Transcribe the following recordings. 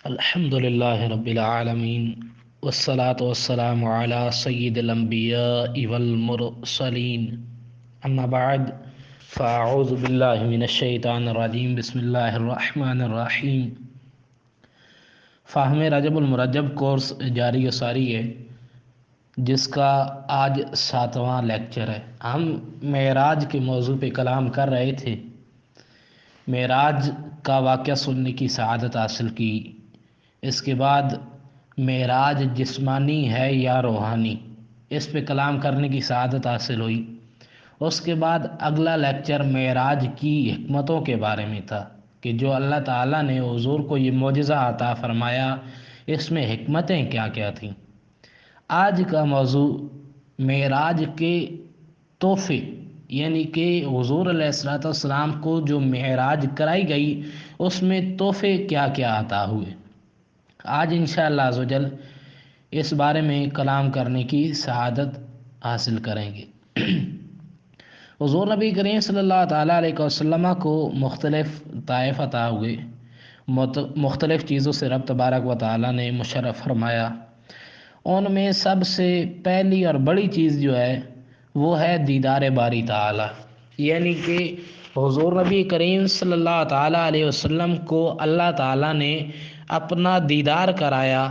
الحمد للہ رب العالمین والصلاة والسلام علی سید الانبیاء والمرسلین اما بعد فاعوذ باللہ من الشیطان الرجیم بسم اللہ الرحمن الرحیم۔ فاہم رجب المرجب کورس جاری و ساری ہے جس کا آج 7واں لیکچر ہے۔ ہم معراج کے موضوع پہ کلام کر رہے تھے۔ معراج کا واقعہ سننے کی سعادت حاصل کی، اس کے بعد معراج جسمانی ہے یا روحانی، اس پہ کلام کرنے کی سعادت حاصل ہوئی۔ اس کے بعد اگلا لیکچر معراج کی حکمتوں کے بارے میں تھا کہ جو اللہ تعالیٰ نے حضور کو یہ معجزہ عطا فرمایا، اس میں حکمتیں کیا کیا تھیں۔ آج کا موضوع معراج کے تحفے، یعنی کہ حضور علیہ السلام کو جو معراج کرائی گئی اس میں تحفے کیا کیا عطا ہوئے۔ آج انشاءاللہ عزوجل اس بارے میں کلام کرنے کی سعادت حاصل کریں گے۔ حضور نبی کریم صلی اللہ تعالیٰ علیہ وسلم کو مختلف طائف عطا ہوئے، مختلف چیزوں سے رب تبارک و تعالیٰ نے مشرف فرمایا۔ ان میں سب سے پہلی اور بڑی چیز جو ہے وہ ہے دیدار باری تعالیٰ، یعنی کہ حضور نبی کریم صلی اللہ تعالیٰ علیہ وسلم کو اللہ تعالیٰ نے اپنا دیدار کرایا،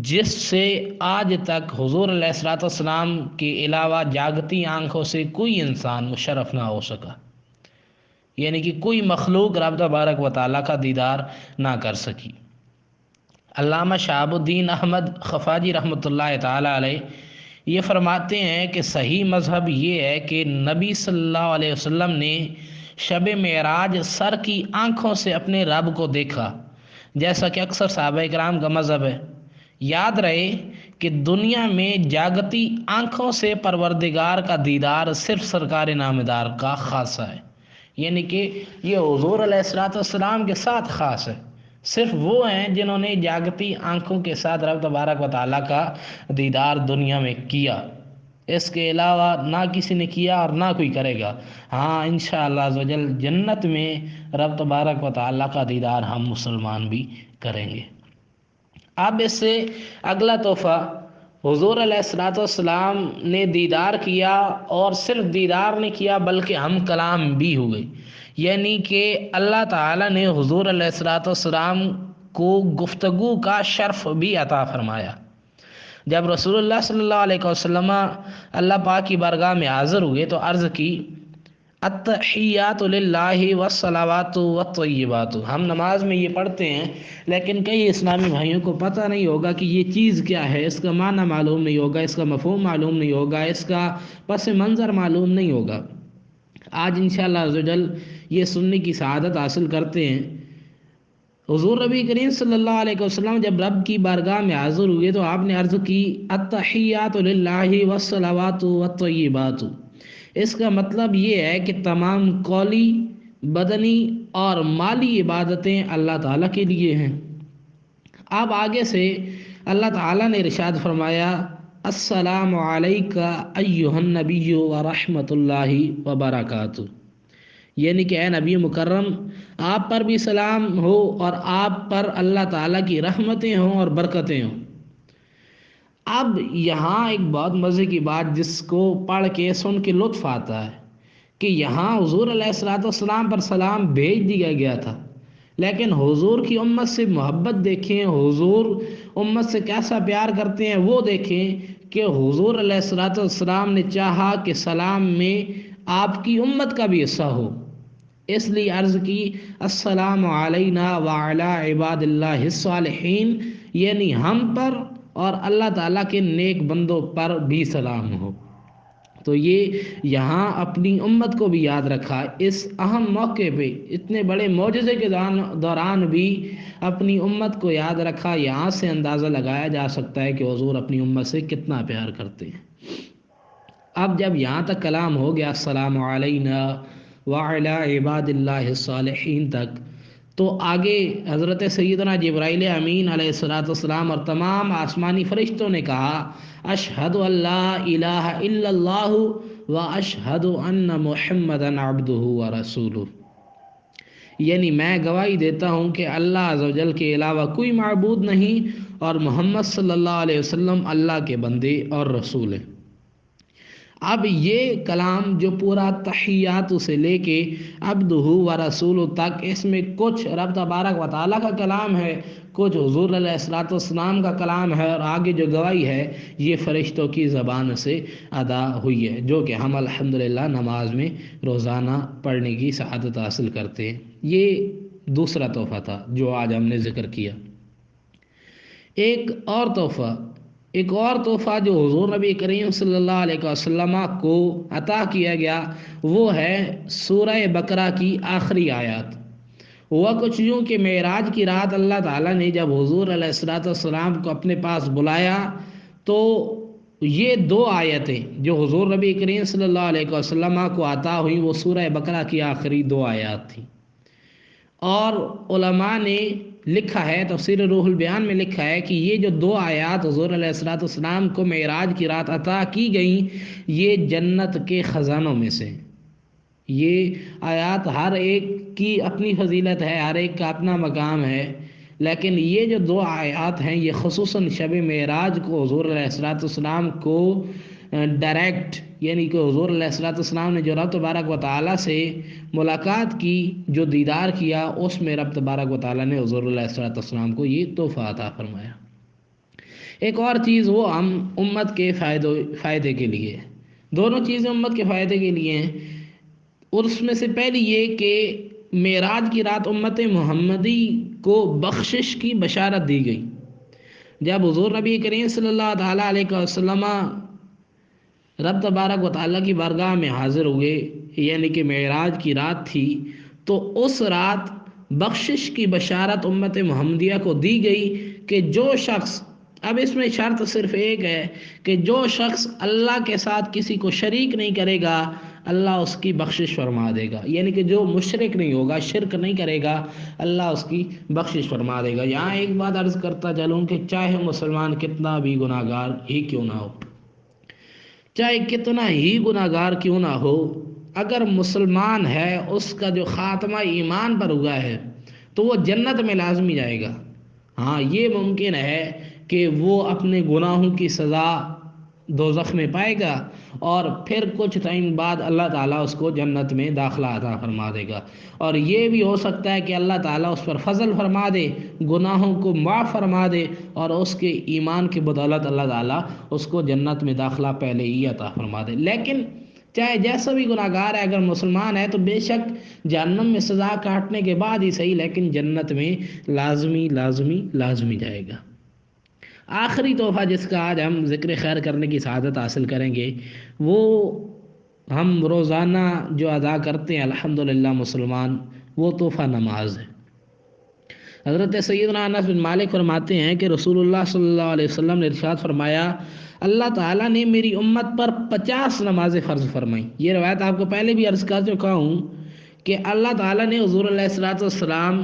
جس سے آج تک حضور علیہ السلام کے علاوہ جاگتی آنکھوں سے کوئی انسان مشرف نہ ہو سکا، یعنی کہ کوئی مخلوق رب تبارک و تعالیٰ کا دیدار نہ کر سکی۔ علامہ شہاب الدین احمد خفاجی رحمۃ اللہ تعالیٰ علیہ یہ فرماتے ہیں کہ صحیح مذہب یہ ہے کہ نبی صلی اللہ علیہ وسلم نے شب معراج سر کی آنکھوں سے اپنے رب کو دیکھا، جیسا کہ اکثر صحابہ کرام کا مذہب ہے۔ یاد رہے کہ دنیا میں جاگتی آنکھوں سے پروردگار کا دیدار صرف سرکار نامدار کا خاصہ ہے، یعنی کہ یہ حضور علیہ السلام کے ساتھ خاص ہے۔ صرف وہ ہیں جنہوں نے جاگتی آنکھوں کے ساتھ رب تبارک و تعالیٰ کا دیدار دنیا میں کیا، اس کے علاوہ نہ کسی نے کیا اور نہ کوئی کرے گا۔ ہاں انشاءاللہ عزوجل جنت میں رب تبارک و تعالیٰ کا دیدار ہم مسلمان بھی کریں گے۔ اب اس سے اگلا تحفہ، حضور علیہ السلام نے دیدار کیا، اور صرف دیدار نہیں کیا بلکہ ہم کلام بھی ہوئے، یعنی کہ اللہ تعالیٰ نے حضور علیہ السلام کو گفتگو کا شرف بھی عطا فرمایا۔ جب رسول اللہ صلی اللہ علیہ وسلم اللہ پاک کی بارگاہ میں حاضر ہوئے تو عرض کی، التحیات للہ والصلوات والطیبات۔ ہم نماز میں یہ پڑھتے ہیں، لیکن کئی اسلامی بھائیوں کو پتہ نہیں ہوگا کہ یہ چیز کیا ہے، اس کا معنی معلوم نہیں ہوگا، اس کا مفہوم معلوم نہیں ہوگا، اس کا پس منظر معلوم نہیں ہوگا۔ آج انشاءاللہ عزوجل یہ سننے کی سعادت حاصل کرتے ہیں۔ حضور نبی کریم صلی اللہ علیہ وسلم جب رب کی بارگاہ میں حاضر ہوئے تو آپ نے عرض کی، التحیات للہ والصلوات والطیبات۔ اس کا مطلب یہ ہے کہ تمام قولی، بدنی اور مالی عبادتیں اللہ تعالیٰ کے لیے ہیں۔ اب آگے سے اللہ تعالیٰ نے ارشاد فرمایا، السلام علیکہ ایہا النبی ورحمۃ اللہ وبرکاتہ، یعنی کہ اے نبی مکرم، آپ پر بھی سلام ہو اور آپ پر اللہ تعالیٰ کی رحمتیں ہوں اور برکتیں ہوں۔ اب یہاں ایک بہت مزے کی بات جس کو پڑھ کے سن کے لطف آتا ہے کہ یہاں حضور علیہ السلام پر سلام بھیج دیا گیا تھا، لیکن حضور کی امت سے محبت دیکھیں، حضور امت سے کیسا پیار کرتے ہیں وہ دیکھیں کہ حضور علیہ السلام نے چاہا کہ سلام میں آپ کی امت کا بھی حصہ ہو، اس لیے عرض کی، السلام علینا وعلی عباد اللہ الصالحین، یعنی ہم پر اور اللہ تعالیٰ کے نیک بندوں پر بھی سلام ہو۔ تو یہ یہاں اپنی امت کو بھی یاد رکھا، اس اہم موقع پہ اتنے بڑے معجزے کے دوران بھی اپنی امت کو یاد رکھا۔ یہاں سے اندازہ لگایا جا سکتا ہے کہ حضور اپنی امت سے کتنا پیار کرتے ہیں۔ اب جب یہاں تک کلام ہو گیا السلام علینا وعلی عباد اللہ الصالحین تک، تو آگے حضرت سیدنا جبرائیل امین علیہ السلام اور تمام آسمانی فرشتوں نے کہا، اشہد ان لا الہ الا اللہ و اشہد ان محمدا عبدہ و رسولہ، یعنی میں گواہی دیتا ہوں کہ اللہ عز و جل کے علاوہ کوئی معبود نہیں اور محمد صلی اللہ علیہ وسلم اللہ کے بندے اور رسول ہیں۔ اب یہ کلام جو پورا تحیات سے لے کے عبدہ و رسول تک، اس میں کچھ رب تبارک و تعالیٰ کا کلام ہے، کچھ حضور علیہ الصلوۃ والسلام کا کلام ہے، اور آگے جو گواہی ہے یہ فرشتوں کی زبان سے ادا ہوئی ہے، جو کہ ہم الحمدللہ نماز میں روزانہ پڑھنے کی سعادت حاصل کرتے ہیں۔ یہ دوسرا تحفہ تھا جو آج ہم نے ذکر کیا۔ ایک اور تحفہ جو حضور نبی کریم صلی اللہ علیہ وسلم کو عطا کیا گیا وہ ہے سورہ بقرہ کی آخری آیات۔ ہوا کچھ یوں کہ معراج کی رات اللہ تعالیٰ نے جب حضور علیہ الصلوۃ والسلام کو اپنے پاس بلایا تو یہ دو آیتیں جو حضور نبی کریم صلی اللہ علیہ وسلم کو عطا ہوئیں وہ سورہ بقرہ کی آخری دو آیات تھیں۔ اور علماء نے لکھا ہے، تفسیر روح البیان میں لکھا ہے کہ یہ جو دو آیات حضور علیہ الصلوۃ والسلام کو معراج کی رات عطا کی گئیں یہ جنت کے خزانوں میں سے۔ یہ آیات ہر ایک کی اپنی فضیلت ہے، ہر ایک کا اپنا مقام ہے، لیکن یہ جو دو آیات ہیں یہ خصوصاً شب معراج کو حضور علیہ الصلوۃ والسلام کو ڈائریکٹ، یعنی کہ حضور علیہ الصلوۃ والسلام نے جو رب تبارک و تعالیٰ سے ملاقات کی، جو دیدار کیا، اس میں رب تبارک و تعالیٰ نے حضور علیہ الصلوۃ والسلام کو یہ تحفہ عطا فرمایا۔ ایک اور چیز وہ ہم امت کے فائدے کے لیے، دونوں چیزیں امت کے فائدے کے لیے ہیں، اور اس میں سے پہلی یہ کہ معراج کی رات امت محمدی کو بخشش کی بشارت دی گئی۔ جب حضور نبی کریم صلی اللہ تعالیٰ علیہ وسلم رب تبارک و تعالیٰ کی بارگاہ میں حاضر ہوئے، یعنی کہ معراج کی رات تھی، تو اس رات بخشش کی بشارت امت محمدیہ کو دی گئی کہ جو شخص، اب اس میں شرط صرف ایک ہے کہ جو شخص اللہ کے ساتھ کسی کو شریک نہیں کرے گا اللہ اس کی بخشش فرما دے گا، یعنی کہ جو مشرک نہیں ہوگا، شرک نہیں کرے گا، اللہ اس کی بخشش فرما دے گا۔ یہاں ایک بات عرض کرتا چلوں کہ چاہے مسلمان کتنا بھی گناہ گار ہی کیوں نہ ہو، چاہے کتنا ہی گناہ گار کیوں نہ ہو، اگر مسلمان ہے، اس کا جو خاتمہ ایمان پر ہوا ہے تو وہ جنت میں لازمی جائے گا۔ ہاں یہ ممکن ہے کہ وہ اپنے گناہوں کی سزا دوزخ میں پائے گا اور پھر کچھ ٹائم بعد اللہ تعالیٰ اس کو جنت میں داخلہ عطا فرما دے گا، اور یہ بھی ہو سکتا ہے کہ اللہ تعالیٰ اس پر فضل فرما دے، گناہوں کو معاف فرما دے، اور اس کے ایمان کی بدولت اللہ تعالیٰ اس کو جنت میں داخلہ پہلے ہی عطا فرما دے۔ لیکن چاہے جیسا بھی گناہ گار ہے، اگر مسلمان ہے تو بے شک جہنم میں سزا کاٹنے کے بعد ہی صحیح لیکن جنت میں لازمی لازمی لازمی جائے گا۔ آخری تحفہ جس کا آج ہم ذکر خیر کرنے کی سعادت حاصل کریں گے وہ ہم روزانہ جو ادا کرتے ہیں الحمدللہ مسلمان، وہ تحفہ نماز ہے۔ حضرت سیدنا انس بن مالک فرماتے ہیں کہ رسول اللہ صلی اللہ علیہ وسلم نے ارشاد فرمایا اللہ تعالیٰ نے میری امت پر 50 نمازیں فرض فرمائیں۔ یہ روایت آپ کو پہلے بھی عرض کر چکا ہوں کہ اللہ تعالیٰ نے حضور علیہ الصلوۃ والسلام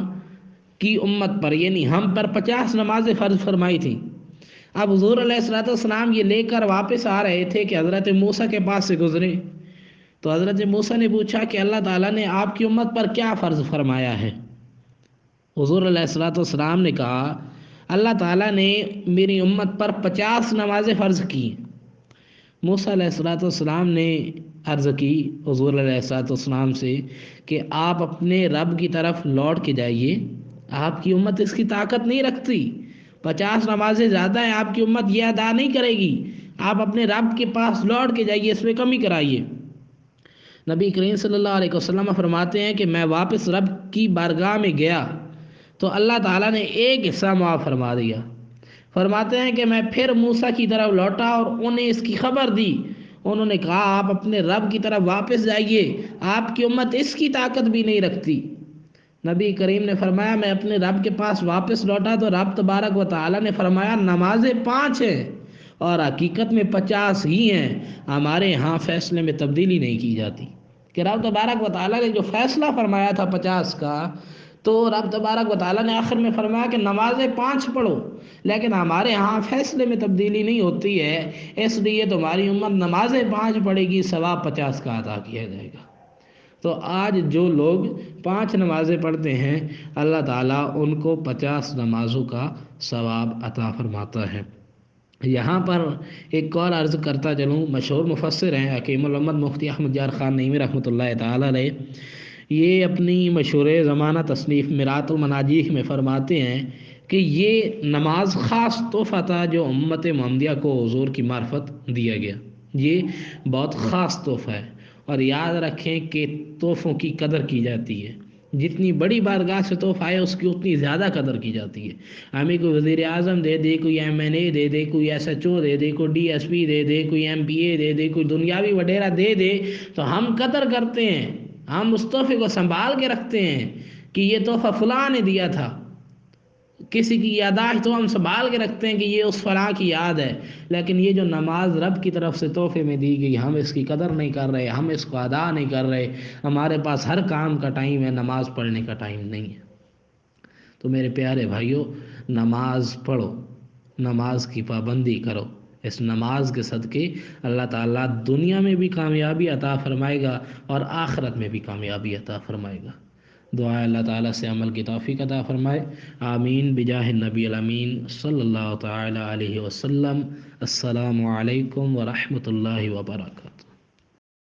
کی امت پر، یعنی ہم پر 50 نمازیں فرض فرمائی تھیں۔ اب حضور علیہ الصلوۃ والسلام یہ لے کر واپس آ رہے تھے کہ حضرت موسیٰ کے پاس سے گزرے، تو حضرت موسیٰ نے پوچھا کہ اللہ تعالیٰ نے آپ کی امت پر کیا فرض فرمایا ہے؟ حضور علیہ الصلوۃ والسلام نے کہا اللہ تعالیٰ نے میری امت پر 50 نمازیں فرض کی۔ موسیٰ علیہ الصلوۃ والسلام نے عرض کی حضور علیہ الصلوۃ والسلام سے کہ آپ اپنے رب کی طرف لوٹ کے جائیے، آپ کی امت اس کی طاقت نہیں رکھتی، 50 نمازیں زیادہ ہیں، آپ کی امت یہ ادا نہیں کرے گی، آپ اپنے رب کے پاس لوٹ کے جائیے، اس میں کمی کرائیے۔ نبی کریم صلی اللہ علیہ وسلم فرماتے ہیں کہ میں واپس رب کی بارگاہ میں گیا تو اللہ تعالیٰ نے ایک حصہ معاف فرما دیا۔ فرماتے ہیں کہ میں پھر موسیٰ کی طرف لوٹا اور انہیں اس کی خبر دی، انہوں نے کہا آپ اپنے رب کی طرف واپس جائیے، آپ کی امت اس کی طاقت بھی نہیں رکھتی۔ نبی کریم نے فرمایا میں اپنے رب کے پاس واپس لوٹا تو رب تبارک و تعالیٰ نے فرمایا نمازیں 5 ہیں اور حقیقت میں 50 ہی ہیں، ہمارے ہاں فیصلے میں تبدیلی نہیں کی جاتی۔ کہ رب تبارک و تعالیٰ نے جو فیصلہ فرمایا تھا 50 کا، تو رب تبارک و تعالیٰ نے آخر میں فرمایا کہ نمازیں 5 پڑھو، لیکن ہمارے ہاں فیصلے میں تبدیلی نہیں ہوتی ہے، اس لیے تمہاری امت نمازیں 5 پڑھے گی، ثواب 50 کا عطا کیا جائے گا۔ تو آج جو لوگ 5 نمازیں پڑھتے ہیں اللہ تعالیٰ ان کو 50 نمازوں کا ثواب عطا فرماتا ہے۔ یہاں پر ایک اور عرض کرتا چلوں، مشہور مفسر ہیں حکیم الامت مفتی احمد یار خان نعیمی رحمۃ اللہ تعالیٰ علیہ، یہ اپنی مشہور زمانہ تصنیف مرات المناجیح میں فرماتے ہیں کہ یہ نماز خاص تحفہ تھا جو امت محمدیہ کو حضور کی معرفت دیا گیا، یہ بہت خاص تحفہ ہے۔ اور یاد رکھیں کہ تحفوں کی قدر کی جاتی ہے، جتنی بڑی بارگاہ سے تحفہ آئے اس کی اتنی زیادہ قدر کی جاتی ہے۔ ہمیں کوئی وزیر اعظم دے دے، کوئی MNA دے دے، کوئی SHO دے دے، کوئی DSP دے دے، کوئی MPA دے دے، کوئی دنیاوی وڈیرہ دے دے تو ہم قدر کرتے ہیں، ہم اس تحفے کو سنبھال کے رکھتے ہیں کہ یہ تحفہ فلاں نے دیا تھا۔ کسی کی یادداشت تو ہم سنبھال کے رکھتے ہیں کہ یہ اس فلاں کی یاد ہے، لیکن یہ جو نماز رب کی طرف سے تحفے میں دی گئی ہم اس کی قدر نہیں کر رہے، ہم اس کو ادا نہیں کر رہے۔ ہمارے پاس ہر کام کا ٹائم ہے، نماز پڑھنے کا ٹائم نہیں ہے۔ تو میرے پیارے بھائیوں، نماز پڑھو، نماز کی پابندی کرو، اس نماز کے صدقے اللہ تعالیٰ دنیا میں بھی کامیابی عطا فرمائے گا اور آخرت میں بھی کامیابی عطا فرمائے گا۔ دعا ہے اللہ تعالیٰ سے عمل کی توفیق عطا فرمائے، آمین بجاہ النبی الامین صلی اللہ تعالیٰ علیہ وسلم۔ السلام علیکم ورحمۃ اللہ وبرکاتہ۔